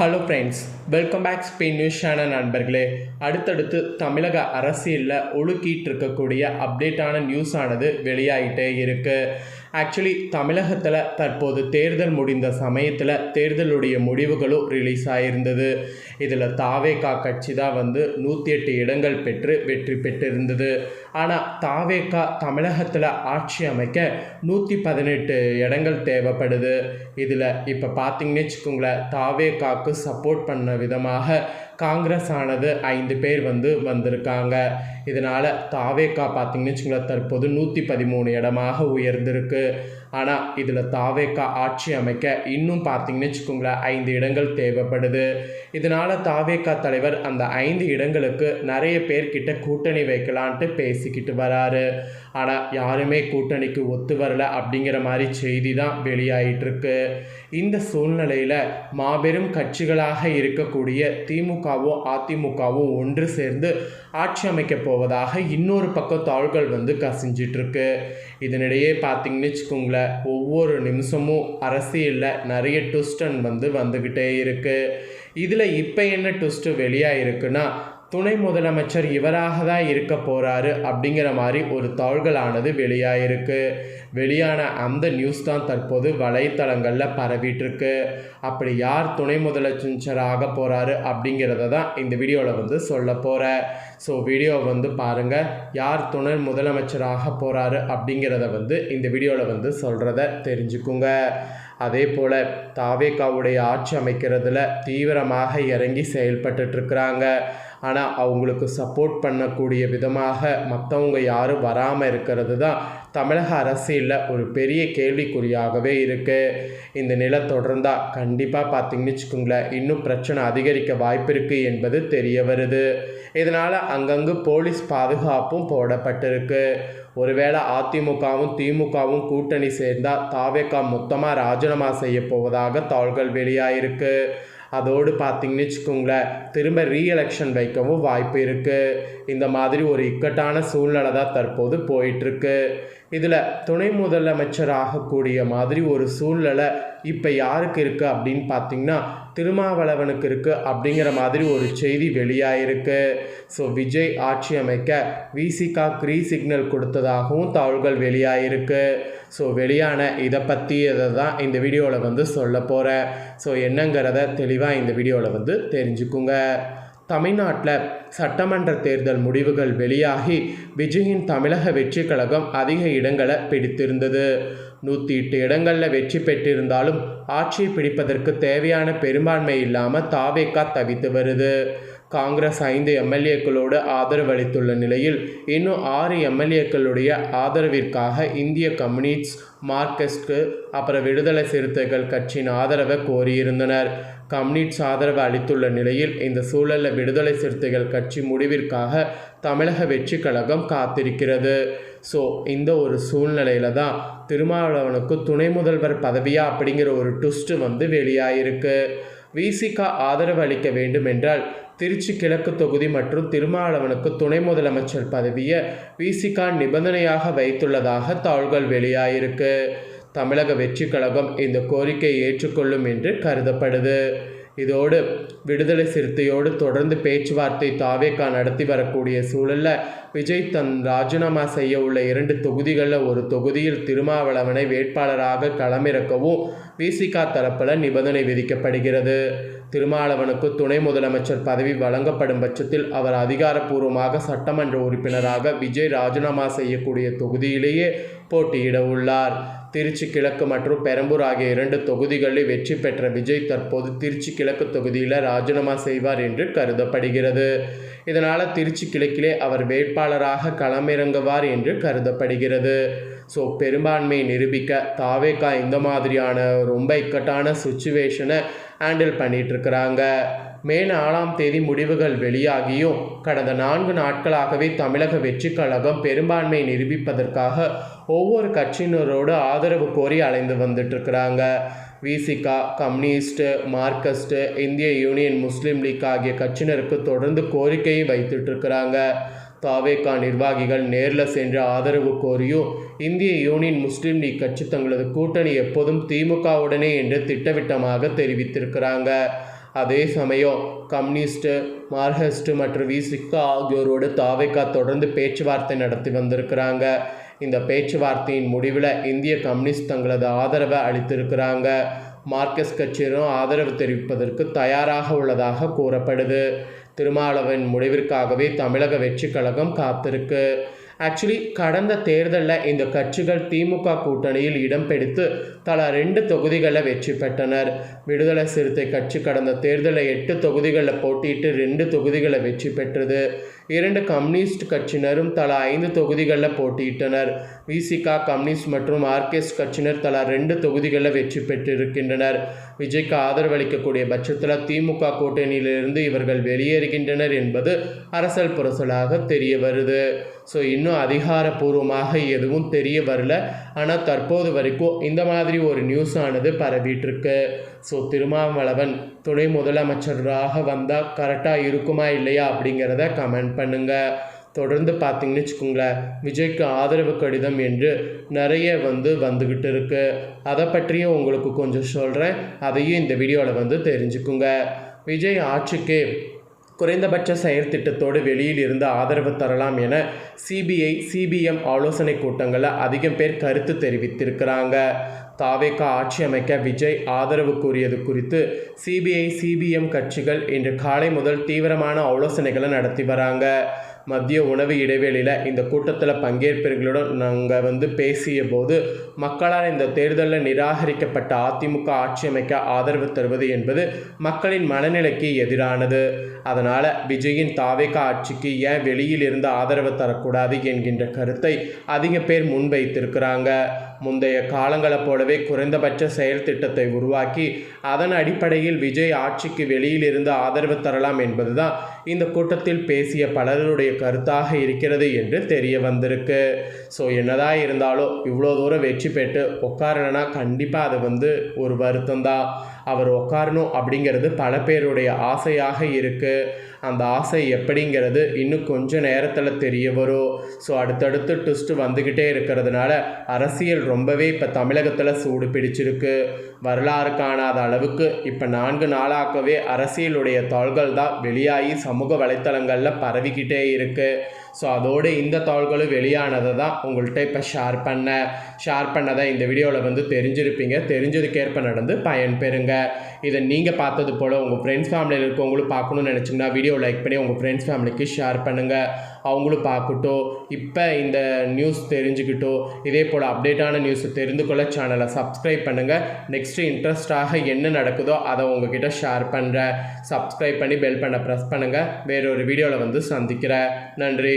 Hello friends, welcome back Spain news channel நண்பர்களே. அடுத்தடுத்து தமிழக அரசியலில் ஒழுக்கிட்டு இருக்கக்கூடிய அப்டேட்டான நியூஸ் ஆனது வெளியாகிட்டே இருக்குது. ஆக்சுவலி தமிழகத்தில் தற்போது தேர்தல் முடிந்த சமயத்தில் தேர்தலுடைய முடிவுகளும் ரிலீஸ் ஆகியிருந்தது. இதில் தாவேகா கட்சி தான் 108 இடங்கள் பெற்று வெற்றி பெற்றிருந்தது. ஆனால் தாவேகா தமிழகத்தில் ஆட்சி அமைக்க 118 இடங்கள் தேவைப்படுது. இதில் இப்போ பார்த்தீங்கன்னு வச்சுக்கோங்களேன், தாவேகாவுக்கு சப்போர்ட் பண்ண விதமாக காங்கிரஸ் ஆனது 5 பேர் வந்திருக்காங்க. இதனால் தாவேகா பார்த்தீங்கன்னு வச்சுக்கோங்களேன், தற்போது 113 இடமாக உயர்ந்திருக்கு. ஆனால் இதில் தாவேகா ஆட்சி அமைக்க இன்னும் பார்த்தீங்கன்னு வச்சுக்கோங்களேன் 5 இடங்கள் தேவைப்படுது. இதனால் தாவேகா தலைவர் அந்த 5 இடங்களுக்கு நிறைய பேர்கிட்ட கூட்டணி வைக்கலான்ட்டு பேசிக்கிட்டு வராரு. ஆனால் யாருமே கூட்டணிக்கு ஒத்து வரல அப்படிங்கிற மாதிரி செய்தி தான் வெளியாகிட்டுருக்கு. இந்த சூழ்நிலையில் மாபெரும் கட்சிகளாக இருக்கக்கூடிய திமுகவும் அதிமுகவும் ஒன்று சேர்ந்து ஆட்சி அமைக்க போவதாக இன்னொரு பக்கம் தாள்கள் கசிஞ்சிட்ருக்கு. இதனிடையே பார்த்தீங்கன்னு வச்சுக்கோங்களேன், ஒவ்வொரு நிமிஷமும் அரசியலில் நிறைய ட்விஸ்டன் வந்துக்கிட்டே இருக்குது. இதில் இப்போ என்ன ட்விஸ்ட்டு வெளியாகிருக்குன்னா, துணை முதலமைச்சர் இவராக தான் இருக்க போகிறாரு அப்படிங்கிற மாதிரி ஒரு தாள்களானது வெளியாகிருக்கு. வெளியான அந்த நியூஸ் தான் தற்போது வலைத்தளங்களில் பரவிட்டுருக்கு. அப்படி யார் துணை முதலமைச்சர் ஆக போகிறாரு அப்படிங்கிறத தான் இந்த வீடியோவில் சொல்ல போகிறேன். ஸோ வீடியோவை பாருங்கள். யார் துணை முதலமைச்சர் ஆக போகிறாரு அப்படிங்கிறத இந்த வீடியோவில் சொல்கிறத தெரிஞ்சுக்குங்க. அதே போல் தாவேகாவுடைய ஆட்சி அமைக்கிறதுல தீவிரமாக இறங்கி செயல்பட்டுருக்குறாங்க. ஆனால் அவங்களுக்கு சப்போர்ட் பண்ணக்கூடிய விதமாக மற்றவங்க யாரும் வராமல் இருக்கிறது தான் தமிழக அரசியலில் ஒரு பெரிய கேள்விக்குறியாகவே இருக்குது. இந்த நிலை தொடர்ந்தால் கண்டிப்பாக பார்த்தீங்கன்னு வச்சுக்கோங்களேன், இன்னும் பிரச்சனை அதிகரிக்க வாய்ப்பு இருக்குது என்பது தெரிய வருது. இதனால் அங்கங்கு போலீஸ் பாதுகாப்பும் போடப்பட்டிருக்கு. ஒருவேளை அதிமுகவும் திமுகவும் கூட்டணி சேர்ந்தால் தாவேகா மொத்தமாக ராஜினாமா செய்ய போவதாக தாள்கள் வெளியாகிருக்கு. அதோடு பார்த்தீங்கன்னு வச்சுக்கோங்களேன், திரும்ப ரீஎலெக்ஷன் வைக்கவும் வாய்ப்பு இருக்குது. இந்த மாதிரி ஒரு இக்கட்டான சூழ்நிலை தான் தற்போது போயிட்டுருக்கு. இதில் துணை முதலமைச்சர் ஆகக்கூடிய மாதிரி ஒரு சூழ்நிலை இப்போ யாருக்கு இருக்குது அப்படின்னு பார்த்தீங்கன்னா, திருமாவளவனுக்கு இருக்குது அப்படிங்கிற மாதிரி ஒரு செய்தி வெளியாகிருக்கு. ஸோ விஜய் ஆட்சி அமைக்க விசிகா சிக்னல் கொடுத்ததாகவும் தாள்கள் வெளியாகிருக்கு. ஸோ வெளியான இதை பற்றி தான் இந்த வீடியோவில் சொல்ல போகிறேன். ஸோ என்னங்கிறத தெளிவாக இந்த வீடியோவில் தெரிஞ்சுக்குங்க. தமிழ்நாட்டில் சட்டமன்ற தேர்தல் முடிவுகள் வெளியாகி விஜயின் தமிழக வெற்றி கழகம் அதிக இடங்களை பிடித்திருந்தது. 108 இடங்களில் வெற்றி பெற்றிருந்தாலும் ஆட்சியை பிடிப்பதற்கு தேவையான பெரும்பான்மை இல்லாமல் தாவேகா தவித்து வருது. காங்கிரஸ் 5 எம்எல்ஏக்களோடு ஆதரவு அளித்துள்ள நிலையில் இன்னும் 6 எம்எல்ஏக்களுடைய ஆதரவிற்காக இந்திய கம்யூனிஸ்ட், மார்க்சிஸ்ட், அப்புறம் விடுதலை சிறுத்தைகள் கட்சியின் ஆதரவை கோரியிருந்தனர். கம்யூனிஸ்ட் ஆதரவு அளித்துள்ள நிலையில் இந்த சூழலில் விடுதலை சிறுத்தைகள் கட்சி முடிவிற்காக தமிழக வெற்றி கழகம் காத்திருக்கிறது. ஸோ இந்த ஒரு சூழ்நிலையில் தான் திருமாவளவனுக்கு துணை முதல்வர் பதவியா அப்படிங்கிற ஒரு ட்விஸ்ட்டு வெளியாகிருக்கு. விசிகா ஆதரவு அளிக்க வேண்டும் என்றால் திருச்சி கிழக்கு தொகுதி மற்றும் திருமாவளவனுக்கு துணை முதலமைச்சர் பதவியை விசிகா நிபந்தனையாக வைத்துள்ளதாக தாள்கள் வெளியாகிருக்கு. தமிழக வெற்றி கழகம் இந்த கோரிக்கையை ஏற்றுக்கொள்ளும் என்று கருதப்படுது. இதோடு விடுதலை சிறுத்தையோடு தொடர்ந்து பேச்சுவார்த்தை தாவேகா நடத்தி வரக்கூடிய சூழலில் விஜய் ராஜினாமா செய்ய உள்ள 2 தொகுதிகளில் ஒரு தொகுதியில் திருமாவளவனை வேட்பாளராக களமிறக்கவும் விசிகா தரப்பில் நிபந்தனை விதிக்கப்படுகிறது. திருமாவளவனுக்கு துணை முதலமைச்சர் பதவி வழங்கப்படும் பட்சத்தில் அவர் அதிகாரப்பூர்வமாக சட்டமன்ற உறுப்பினராக விஜய் ராஜினாமா செய்யக்கூடிய தொகுதியிலேயே போட்டியிட உள்ளார். திருச்சி கிழக்கு மற்றும் பெரம்பூர் ஆகிய 2 தொகுதிகளில் வெற்றி பெற்ற விஜய் தற்போது திருச்சி கிழக்கு தொகுதியில் ராஜினாமா செய்வார் என்று கருதப்படுகிறது. இதனால் திருச்சி கிழக்கிலே அவர் வேட்பாளராக களமிறங்குவார் என்று கருதப்படுகிறது. ஸோ பெரும்பான்மையை நிரூபிக்க தாவேகா இந்த மாதிரியான ரொம்ப இக்கட்டான சுச்சுவேஷனை ஹேண்டில் பண்ணிகிட்ருக்கிறாங்க. மே 4ஆம் தேதி முடிவுகள் வெளியாகியும் கடந்த 4 நாட்களாகவே தமிழக வெற்றி கழகம் பெரும்பான்மையை நிரூபிப்பதற்காக ஒவ்வொரு கட்சியினரோடு ஆதரவு கோரி அலைந்து வந்துட்டுருக்கிறாங்க. விசிகா, கம்யூனிஸ்ட், மார்க்சிஸ்ட், இந்திய யூனியன் முஸ்லீம் லீக் ஆகிய கட்சியினருக்கு தொடர்ந்து கோரிக்கையை வைத்துட்ருக்கிறாங்க. தாவேகா நிர்வாகிகள் நேரில் சென்று ஆதரவு கோரியும் இந்திய யூனியன் முஸ்லீம் லீக் கட்சி தங்களது கூட்டணி எப்போதும் திமுகவுடனே என்று திட்டவட்டமாக தெரிவித்திருக்கிறாங்க. அதே சமயம் கம்யூனிஸ்ட்டு, மார்க்சிஸ்ட் மற்றும் விசிக ஆகியோரோடு தாவேகா தொடர்ந்து பேச்சுவார்த்தை நடத்தி வந்திருக்கிறாங்க. இந்த பேச்சுவார்த்தையின் முடிவில் இந்திய கம்யூனிஸ்ட் தங்களது ஆதரவை அளித்திருக்கிறாங்க. மார்க்சிஸ்ட் கட்சியினரும் ஆதரவு தெரிவிப்பதற்கு தயாராக உள்ளதாக கூறப்படுது. திருமாவளவன் முடிவிற்காகவே தமிழக வெற்றி கழகம் காத்திருக்கு. ஆக்சுவலி கடந்த தேர்தலில் இந்த கட்சிகள் திமுக கூட்டணியில் இடம் பிடித்து தலா 2 தொகுதிகளில் வெற்றி பெற்றனர். விடுதலை சிறுத்தை கட்சி கடந்த தேர்தலில் 8 தொகுதிகளில் போட்டியிட்டு 2 தொகுதிகளில் வெற்றி பெற்றது. 2 கம்யூனிஸ்ட் கட்சியினரும் தலா 5 தொகுதிகளில் போட்டியிட்டனர். விசிக, கம்யூனிஸ்ட் மற்றும் மார்க்சிஸ்ட் கட்சியினர் தலா 2 தொகுதிகளில் வெற்றி பெற்றிருக்கின்றனர். விஜய்க்கு ஆதரவளிக்கக்கூடிய பட்சத்தில் திமுக கூட்டணியிலிருந்து இவர்கள் வெளியேறுகின்றனர் என்பது அரசல் புரசலாக தெரிய வருது. ஸோ இன்னும் அதிகாரப்பூர்வமாக எதுவும் தெரிய வரல. ஆனால் தற்போது வரைக்கும் இந்த மாதிரி ஒரு நியூஸ் ஆனது பரவிட்டுருக்கு. ஸோ திருமாவளவன் துணை முதலமைச்சராக வந்தால் கரெக்டாக இருக்குமா இல்லையா அப்படிங்கிறத கமெண்ட் பண்ணுங்கள். தொடர்ந்து பார்த்தீங்கன்னு வச்சுக்கோங்களேன், விஜய்க்கு ஆதரவு கடிதம் என்று நிறைய வந்துக்கிட்டு இருக்கு. அதை பற்றியும் உங்களுக்கு கொஞ்சம் சொல்கிறேன். அதையும் இந்த வீடியோவில் தெரிஞ்சுக்குங்க. விஜய் ஆட்சிக்கு குறைந்தபட்ச செயற்திட்டத்தோடு வெளியில் இருந்து ஆதரவு தரலாம் என சிபிஐ, சிபிஎம் ஆலோசனை கூட்டங்களில் அதிகம் பேர் கருத்து தெரிவித்திருக்கிறாங்க. தாவேகா ஆட்சி அமைக்க விஜய் ஆதரவு கூறியது குறித்து சிபிஐ, சிபிஎம் கட்சிகள் இன்று காலை முதல் தீவிரமான ஆலோசனைகளை நடத்தி வராங்க. மதிய உணவு இடைவெளியில் இந்த கூட்டத்தில் பங்கேற்பவர்களுடன் நாங்கள் பேசிய போது, மக்களால் இந்த தேர்தலில் நிராகரிக்கப்பட்ட அதிமுக ஆட்சி அமைக்க ஆதரவு தருவது என்பது மக்களின் மனநிலைக்கு எதிரானது. அதனால் விஜயின் தாவேகா ஆட்சிக்கு ஏன் வெளியில் இருந்து ஆதரவு தரக்கூடாது என்கின்ற கருத்தை அதிக பேர் முன்வைத்திருக்கிறாங்க. முந்தைய காலங்களைப் போலவே குறைந்தபட்ச செயல் திட்டத்தை உருவாக்கி அதன் அடிப்படையில் விஜய் ஆட்சிக்கு வெளியில் இருந்து ஆதரவு தரலாம் என்பதுதான் இந்த கூட்டத்தில் பேசிய பலருடைய கருத்தாக இருக்கிறது என்று தெரிய வந்திருக்கு. ஸோ என்னதான் இருந்தாலும் இவ்வளோ தூரம் வெற்றி பெற்று உட்காரலன்னா கண்டிப்பாக அது ஒரு வருத்தம் தான். அவர் உட்காரணும் அப்படிங்கிறது பல பேருடைய ஆசையாக இருக்குது. அந்த ஆசை எப்படிங்கிறது இன்னும் கொஞ்சம் நேரத்தில் தெரிய வரும். ஸோ அடுத்தடுத்து ட்விஸ்ட் வந்துக்கிட்டே இருக்கிறதுனால அரசியல் ரொம்பவே இப்போ தமிழகத்தில் சூடு பிடிச்சிருக்கு. வரலாறு காணாத அளவுக்கு இப்போ 4 நாளாகவே அரசியலுடைய தாள்கள் தான் வெளியாகி சமூக வலைத்தளங்களில் பரவிக்கிட்டே இருக்குது. ஸோ அதோடு இந்த தாள்களும் வெளியானதை தான் உங்கள்கிட்ட இப்போ ஷேர் பண்ணதை இந்த வீடியோவில் தெரிஞ்சிருப்பீங்க. தெரிஞ்சதுக்கேற்ப நடந்து பயன்பெறுங்க. இதை நீங்கள் பார்த்தது போல் உங்கள் ஃப்ரெண்ட்ஸ் ஃபேமிலியில் இருக்கவங்களும் பார்க்கணுன்னு நினச்சிங்கன்னா வீடியோ லைக் பண்ணி உங்கள் ஃப்ரெண்ட்ஸ் ஃபேமிலிக்கு ஷேர் பண்ணுங்கள். அவங்களும் பார்க்கட்டும். இப்போ இந்த நியூஸ் தெரிஞ்சுக்கிட்டோம். இதே போல் அப்டேட்டான நியூஸை தெரிந்து கொள்ள சேனலை சப்ஸ்கிரைப் பண்ணுங்கள். நெக்ஸ்ட்டு இன்ட்ரெஸ்டாக என்ன நடக்குதோ அதை உங்ககிட்ட ஷேர் பண்ணுறேன். சப்ஸ்கிரைப் பண்ணி பெல் பண்ண ப்ரெஸ் பண்ணுங்கள். வேறொரு வீடியோவில் சந்திக்கிறேன். நன்றி.